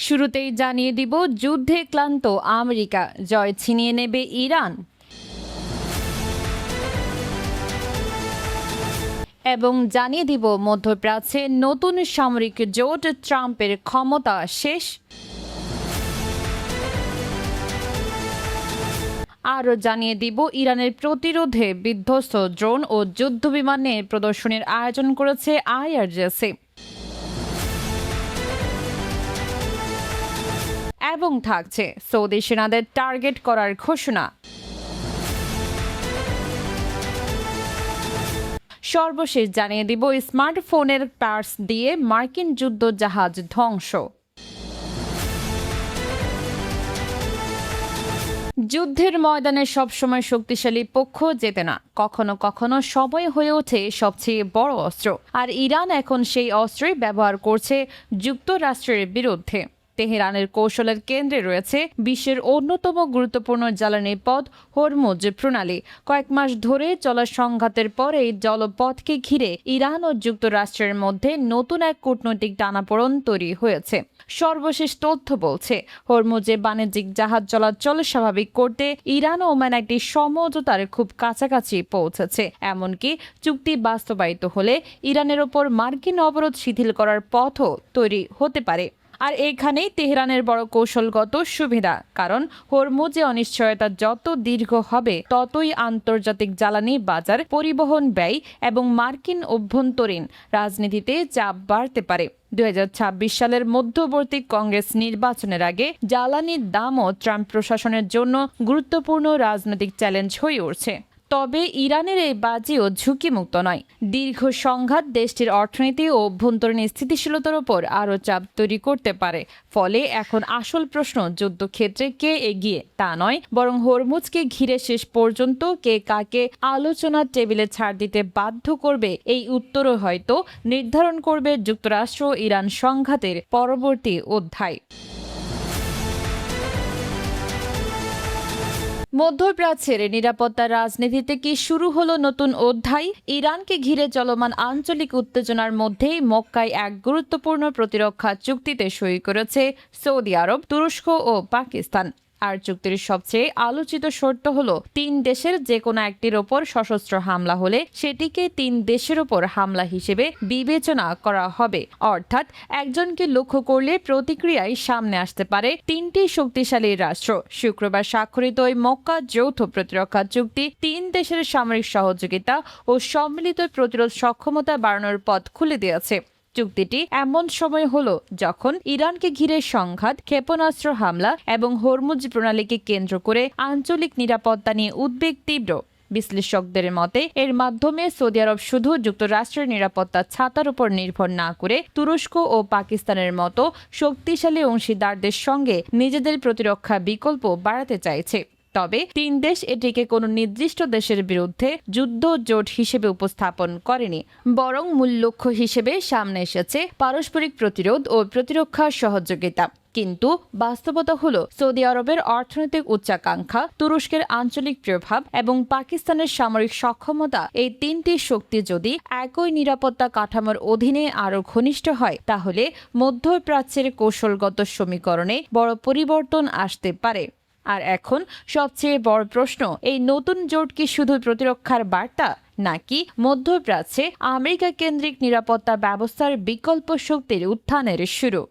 শুরুতেই জানিয়ে দিব, যুদ্ধে ক্লান্ত আমেরিকা, জয় ছিনিয়ে নেবে ইরান। এবং জানিয়ে দিব, মধ্যপ্রাচ্যে নতুন সামরিক জোট, ট্রাম্পের ক্ষমতা শেষ। আরও জানিয়ে দিব, ইরানের প্রতিরোধে বিধ্বস্ত ড্রোন ও যুদ্ধবিমানের প্রদর্শনীর আয়োজন করেছে আইআরজিসি। এবং থাকছে সৌদি সেনাদের টার্গেট করার ঘোষণা। সর্বশেষ জানিয়ে দিব, স্মার্টফোনের পার্টস দিয়ে মার্কিন যুদ্ধ জাহাজ ধ্বংস। যুদ্ধের ময়দানে সবসময় শক্তিশালী পক্ষ জেতে না, কখনো কখনো সময় হয়ে ওঠে সবচেয়ে বড় অস্ত্র। আর ইরান এখন সেই অস্ত্রই ব্যবহার করছে যুক্তরাষ্ট্রের বিরুদ্ধে। তেহরানের কৌশলের কেন্দ্রে রয়েছে বিশ্বের অন্যতম গুরুত্বপূর্ণ জ্বালানি পথ হরমুজ প্রণালী। কয়েক মাস ধরে চলা সংঘাতের পরে জলপথকে ঘিরে ইরান ও যুক্তরাষ্ট্রের মধ্যে নতুন এক কূটনৈতিক টানাপোড়েন তৈরি হয়েছে। সর্বশেষ তথ্য বলছে, হরমুজে বাণিজ্যিক জাহাজ চলাচল স্বাভাবিক করতে ইরান ও ওমান একটি সমঝোতার খুব কাছাকাছি পৌঁছেছে। এমনকি চুক্তি বাস্তবায়িত হলে ইরানের ওপর মার্কিন অবরোধ শিথিল করার পথও তৈরি হতে পারে। আর এখানেই তেহরানের বড় কৌশলগত সুবিধা, কারণ হরমুজে অনিশ্চয়তা যত দীর্ঘ হবে ততই আন্তর্জাতিক জ্বালানি বাজার, পরিবহন ব্যয় এবং মার্কিন অভ্যন্তরীণ রাজনীতিতে চাপ বাড়তে পারে। 2026 সালের মধ্যবর্তী কংগ্রেস নির্বাচনের আগে জ্বালানির দামও ট্রাম্প প্রশাসনের জন্য গুরুত্বপূর্ণ রাজনৈতিক চ্যালেঞ্জ হয়ে উঠছে। তবে ইরানের এই বাজিও ঝুঁকিমুক্ত নয়। দীর্ঘ সংঘাত দেশটির অর্থনীতি ও অভ্যন্তরীণ স্থিতিশীলতার উপর আরও চাপ তৈরি করতে পারে। ফলে এখন আসল প্রশ্ন যুদ্ধক্ষেত্রে কে এগিয়ে তা নয়, বরং হরমুজকে ঘিরে শেষ পর্যন্ত কে কাকে আলোচনার টেবিলে ছাড় দিতে বাধ্য করবে, এই উত্তরও হয়তো নির্ধারণ করবে যুক্তরাষ্ট্র ইরান সংঘাতের পরবর্তী অধ্যায়। মধ্যপ্রাচ্যের নিরাপত্তা রাজনীতিতে কি শুরু হলো নতুন অধ্যায়? ইরানকে ঘিরে চলমান আঞ্চলিক উত্তেজনার মধ্যেই মক্কায় এক গুরুত্বপূর্ণ প্রতিরক্ষা চুক্তিতে সই করেছে সৌদি আরব, তুরস্ক ও পাকিস্তান। আর চুক্তির সবচেয়ে আলোচিত শর্ত হলো, 3 দেশের যে কোনো একটির ওপর সশস্ত্র হামলা হলে সেটিকে 3 দেশের ওপর হামলা হিসেবে বিবেচনা করা হবে। অর্থাৎ একজনকে লক্ষ্য করলে প্রতিক্রিয়ায় সামনে আসতে পারে 3টি শক্তিশালী রাষ্ট্র। শুক্রবার স্বাক্ষরিত ওই মক্কা যৌথ প্রতিরক্ষা চুক্তি 3 দেশের সামরিক সহযোগিতা ও সম্মিলিত প্রতিরোধ সক্ষমতা বাড়ানোর পথ খুলে দিয়েছে। চুক্তিটি এমন সময় হলো যখন ইরানকে ঘিরে সংঘাত, ক্ষেপণাস্ত্র হামলা এবং হরমুজ প্রণালীকে কেন্দ্র করে আঞ্চলিক নিরাপত্তা নিয়ে উদ্বেগ তীব্র। বিশ্লেষকদের মতে এর মাধ্যমে সৌদি আরব শুধু যুক্তরাষ্ট্রের নিরাপত্তা ছাতার উপর নির্ভর না করে তুরস্ক ও পাকিস্তানের মতো শক্তিশালী অংশীদারদের সঙ্গে নিজেদের প্রতিরক্ষা বিকল্প বাড়াতে চাইছে। তবে 3 দেশ এটিকে কোনো নির্দিষ্ট দেশের বিরুদ্ধে যুদ্ধ জোট হিসেবে উপস্থাপন করেনি, বরং মূল লক্ষ্য হিসেবে সামনে এসেছে পারস্পরিক প্রতিরোধ ও প্রতিরক্ষা সহযোগিতা। কিন্তু বাস্তবতা হলো, সৌদি আরবের অর্থনৈতিক উচ্চাকাঙ্ক্ষা, তুরস্কের আঞ্চলিক প্রভাব এবং পাকিস্তানের সামরিক সক্ষমতা, এই 3টি শক্তি যদি একই নিরাপত্তা কাঠামোর অধীনে আরও ঘনিষ্ঠ হয়, তাহলে মধ্যপ্রাচ্যের কৌশলগত সমীকরণে বড় পরিবর্তন আসতে পারে। আর এখন সবচেয়ে বড় প্রশ্ন, এই নতুন জোট কি শুধু প্রতিরক্ষার বার্তা, নাকি মধ্যপ্রাচ্যে আমেরিকা কেন্দ্রিক নিরাপত্তা ব্যবস্থার বিকল্প শক্তির উত্থানের শুরু?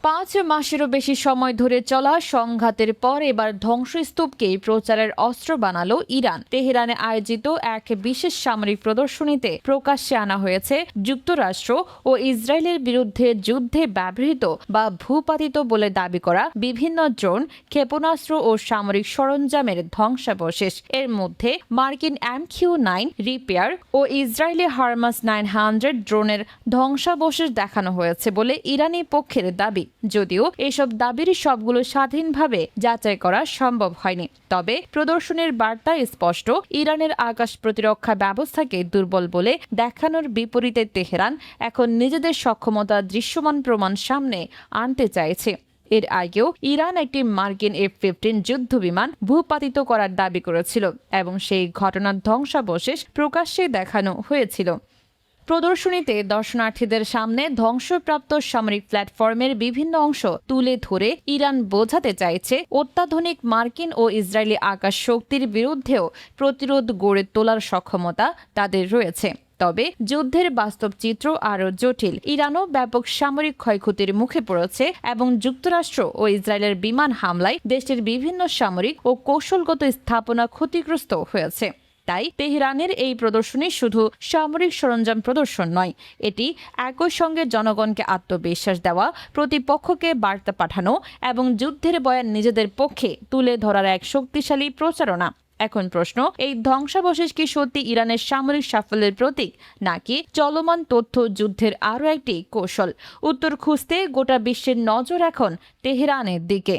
5 মাসেরও বেশি সময় ধরে চলা সংঘাতের পর এবার ধ্বংসস্তূপকেই প্রচারের অস্ত্র বানালো ইরান। তেহরানে আয়োজিত এক বিশেষ সামরিক প্রদর্শনীতে প্রকাশ্যে আনা হয়েছে যুক্তরাষ্ট্র ও ইসরায়েলের বিরুদ্ধে যুদ্ধে ব্যবহৃত বা ভূপাতিত বলে দাবি করা বিভিন্ন ড্রোন, ক্ষেপণাস্ত্র ও সামরিক সরঞ্জামের ধ্বংসাবশেষ। এর মধ্যে মার্কিন MQ-9 রিপেয়ার ও ইসরায়েলি হারমাস 900 ড্রোনের ধ্বংসাবশেষ দেখানো হয়েছে বলে ইরানি পক্ষের দাবি। যদিও এসব দাবির সবগুলো স্বাধীনভাবে যাচাই করা সম্ভব হয়নি, তবে প্রদর্শনীর বার্তা স্পষ্ট, ইরানের আকাশ প্রতিরক্ষা ব্যবস্থাকে দুর্বল বলে দেখানোর বিপরীতে তেহরান এখন নিজেদের সক্ষমতা দৃশ্যমান প্রমাণ সামনে আনতে চাইছে। এর আগেও ইরান একটি মার্কিন F-15 যুদ্ধবিমান ভূপাতিত করার দাবি করেছিল এবং সেই ঘটনার ধ্বংসাবশেষ প্রকাশ্যে দেখানো হয়েছিল। প্রদর্শনীতে দর্শনার্থীদের সামনে ধ্বংসপ্রাপ্ত সামরিক প্ল্যাটফর্মের বিভিন্ন অংশ তুলে ধরে ইরান বোঝাতে চাইছে অত্যাধুনিক মার্কিন ও ইসরায়েলি আকাশ শক্তির বিরুদ্ধেও প্রতিরোধ গড়ে তোলার সক্ষমতা তাদের রয়েছে। তবে যুদ্ধের বাস্তব চিত্র আরও জটিল। ইরানও ব্যাপক সামরিক ক্ষয়ক্ষতির মুখে পড়েছে এবং যুক্তরাষ্ট্র ও ইসরায়েলের বিমান হামলায় দেশটির বিভিন্ন সামরিক ও কৌশলগত স্থাপনা ক্ষতিগ্রস্ত হয়েছে। তাই তেহরানের এই প্রদর্শনী শুধু সামরিক সরঞ্জাম প্রদর্শন নয়, এটি একই সঙ্গে জনগণকে আত্মবিশ্বাস দেওয়া, প্রতিপক্ষকে বার্তা পাঠানো এবং যুদ্ধের বয়ান নিজেদের পক্ষে তুলে ধরার এক শক্তিশালী প্রচারণা। এখন প্রশ্ন, এই ধ্বংসাবশেষ কি সত্যি ইরানের সামরিক সাফল্যের প্রতীক, নাকি চলমান তথ্য যুদ্ধের আরও একটি কৌশল? উত্তর খুঁজতে গোটা বিশ্বের নজর এখন তেহরানের দিকে।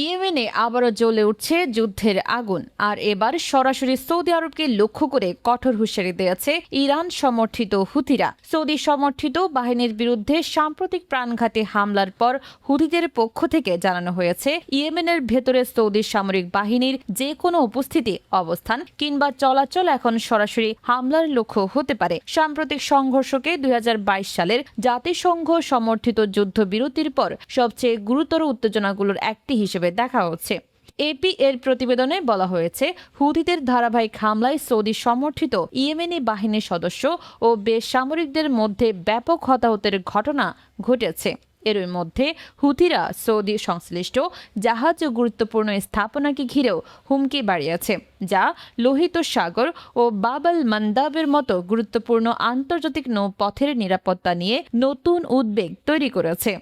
ইয়েমেনে আবারও জ্বলে উঠছে যুদ্ধের আগুন, আর এবার সরাসরি সৌদি আরবকে লক্ষ্য করে কঠোর হুঁশিয়ারি দিয়েছে ইরান সমর্থিত হুথিরা। সৌদি সমর্থিত বাহিনীর বিরুদ্ধে সাম্প্রতিক প্রাণঘাতী হামলার পর হুথিদের পক্ষ থেকে জানানো হয়েছে, ইয়েমেনের ভেতরে সৌদি সামরিক বাহিনীর যে কোনো উপস্থিতি, অবস্থান কিংবা চলাচল এখন সরাসরি হামলার লক্ষ্য হতে পারে। সাম্প্রতিক সংঘর্ষকে 2022 সালের জাতিসংঘ সমর্থিত যুদ্ধবিরতির পর সবচেয়ে গুরুতর উত্তেজনাগুলোর একটি হিসেবে দেখা হচ্ছে। এপি এর প্রতিবেদনে বলা হয়েছে, হুথিদের ধারাবাহিক হামলায় সৌদি সমর্থিত ইয়েমেনি বাহিনীর সদস্য ও বেসামরিকদের মধ্যে ব্যাপক হতাহতের ঘটনা ঘটেছে। এর মধ্যে হুথিরা সৌদি সংশ্লিষ্ট জাহাজ ও গুরুত্বপূর্ণ স্থাপনাকে ঘিরেও হুমকি বাড়িয়েছে, যা লোহিত সাগর ও বাব আল মান্দাবের মতো গুরুত্বপূর্ণ আন্তর্জাতিক নৌপথের নিরাপত্তা নিয়ে নতুন উদ্বেগ তৈরি করেছে।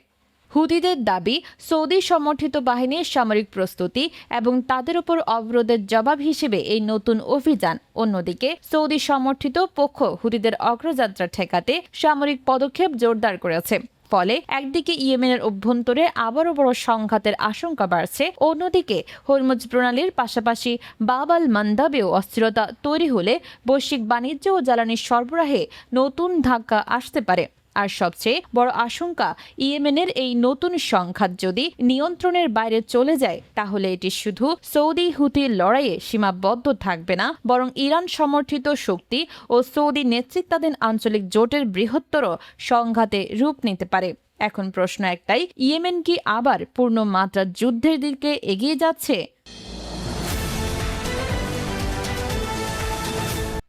হুথিদের দাবি, সৌদি সমর্থিত বাহিনীর সামরিক প্রস্তুতি এবং তাদের উপর অবরোধের জবাব হিসেবে এই নতুন অভিযান। অন্যদিকে সৌদি সমর্থিত পক্ষ হুথিদের অগ্রযাত্রা ঠেকাতে সামরিক পদক্ষেপ জোরদার করেছে। ফলে একদিকে ইয়েমেনের অভ্যন্তরে আবারও বড় সংঘাতের আশঙ্কা বাড়ছে, অন্যদিকে হরমুজ প্রণালীর পাশাপাশি বাব আল মান্দাবেও অস্থিরতা তৈরি হলে বৈশ্বিক বাণিজ্য ও জ্বালানি সরবরাহে নতুন ধাক্কা আসতে পারে। আর সবচেয়ে বড় আশঙ্কা, ইয়েমেনের এই নতুন সংঘাত যদি নিয়ন্ত্রণের বাইরে চলে যায়, তাহলে এটি শুধু সৌদি হুথির লড়াইয়ে সীমাবদ্ধ থাকবে না, বরং ইরান সমর্থিত শক্তি ও সৌদি নেতৃত্বাধীন আঞ্চলিক জোটের বৃহত্তর সংঘাতে রূপ নিতে পারে। এখন প্রশ্ন একটাই, ইয়েমেন কি আবার পূর্ণ মাত্রার যুদ্ধের দিকে এগিয়ে যাচ্ছে?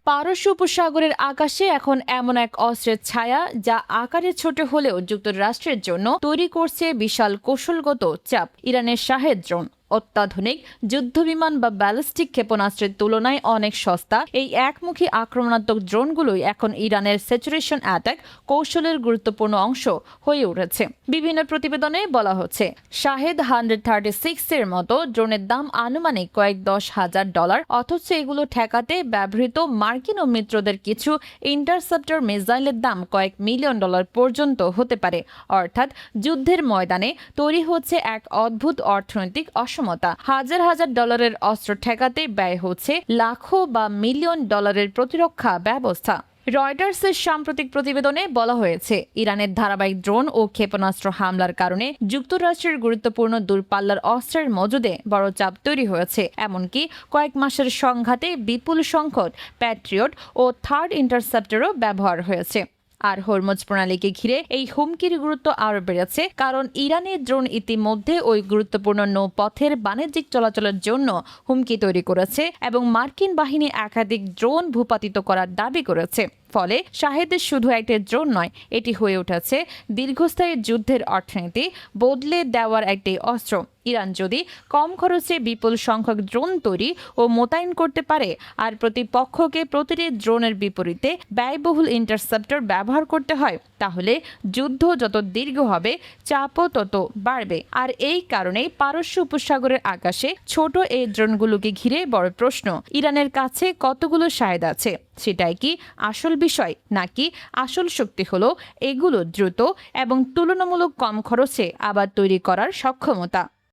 পারস্য উপসাগরের আকাশে এখন এমন এক অস্ত্রের ছায়া, যা আকারে ছোট হলেও যুক্তরাষ্ট্রের জন্য তৈরি করছে বিশাল কৌশলগত চাপ। ইরানের শাহেদ ড্রোন অত্যাধুনিক যুদ্ধবিমান বা ব্যালিস্টিক ক্ষেপণাস্ত্রের তুলনায় অনেক সস্তা। এই একমুখী আক্রমণাত্মক ড্রোনগুলোই এখন ইরানের স্যাচুরেশন অ্যাটাক কৌশলের গুরুত্বপূর্ণ অংশ হয়ে উঠেছে। বিভিন্ন প্রতিবেদনে বলা হচ্ছে, শাহেদ 136 এর মতো ড্রোনের দাম আনুমানিক কয়েক $10,000, অথচ এগুলো ঠেকাতে ব্যবহৃত মার্কিন ও মিত্রদের কিছু ইন্টারসেপ্টর মিসাইলের দাম কয়েক $1 মিলিয়ন পর্যন্ত হতে পারে। অর্থাৎ যুদ্ধের ময়দানে তৈরি হচ্ছে এক অদ্ভুত অর্থনৈতিক অসমতা। হাজার হাজার ডলারের অস্ত্র ঠেকাতে ব্যয় হচ্ছে লাখো বা $1 মিলিয়ন প্রতিরক্ষা ব্যবস্থা। রয়টার্সের সাম্প্রতিক প্রতিবেদনে বলা হয়েছে, ইরানের ধারাবাহিক ড্রোন ও ক্ষেপণাস্ত্র হামলার কারণে যুক্তরাষ্ট্রের গুরুত্বপূর্ণ দূরপাল্লার অস্ত্রের মজুদে বড় চাপ তৈরি হয়েছে। এমনকি কয়েক মাসের সংঘাতে বিপুল সংখ্যক প্যাট্রিয়ট ও থার্ড ইন্টারসেপ্টরও ব্যবহার হয়েছে। আর হরমুজ প্রণালীকে ঘিরে এই হুমকির গুরুত্ব আরও বেড়েছে, কারণ ইরানের ড্রোন ইতিমধ্যে ওই গুরুত্বপূর্ণ নৌপথের বাণিজ্যিক চলাচলের জন্য হুমকি তৈরি করেছে এবং মার্কিন বাহিনী একাধিক ড্রোন ভূপাতিত করার দাবি করেছে। ফলে শাহেদের শুধু একটা ড্রোন নয়, এটি হয়ে উঠেছে দীর্ঘস্থায়ী যুদ্ধের অর্থনীতি বদলে দেওয়ার একটি অস্ত্র। ইরান যদি কম খরচে বিপুল সংখ্যক ড্রোন তৈরি ও মোতায়েন করতে পারে, আর প্রতিপক্ষকে প্রতিটি ড্রোনের বিপরীতে ব্যয়বহুল ইন্টারসেপ্টর ব্যবহার করতে হয়, তাহলে যুদ্ধ যত দীর্ঘ হবে, চাপও তত বাড়বে। আর এই কারণেই পারস্য উপসাগরের আকাশে ছোট এই ড্রোনগুলোকে ঘিরে বড় প্রশ্ন, ইরানের কাছে কতগুলো শাহেদ আছে, সেটাই কি আসল বিষয়, নাকি আসল শক্তি হলো এগুলো দ্রুত এবং তুলনামূলক কম খরচে আবার তৈরি করার সক্ষমতা।